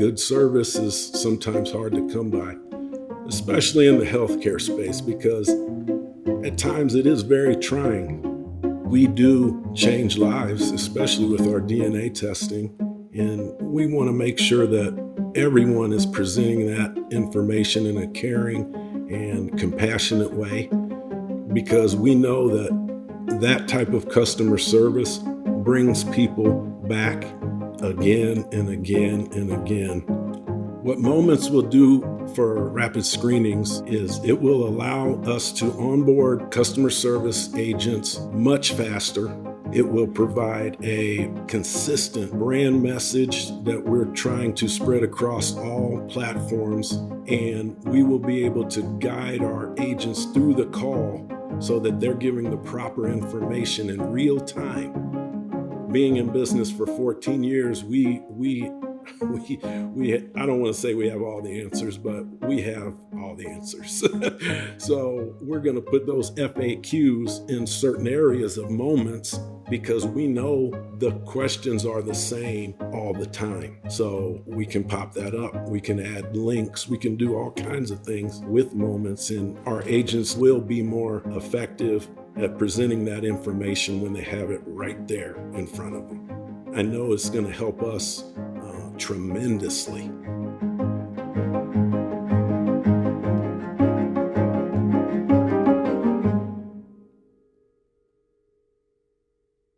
good service is sometimes hard to come by, especially in the healthcare space, because at times it is very trying. We do change lives, especially with our DNA testing, and we want to make sure that everyone is presenting that information in a caring and compassionate way, because we know that that type of customer service brings people back again and again and again. What Moments will do for rapid screenings is it will allow us to onboard customer service agents much faster. It will provide a consistent brand message that we're trying to spread across all platforms, and we will be able to guide our agents through the call so that they're giving the proper information in real time. Being in business for 14 years, we I don't want to say we have all the answers, but we have all the answers. So we're going to put those FAQs in certain areas of Moments because we know the questions are the same all the time. So we can pop that up. We can add links. We can do all kinds of things with Moments, and our agents will be more effective at presenting that information when they have it right there in front of them. I know it's going to help us tremendously.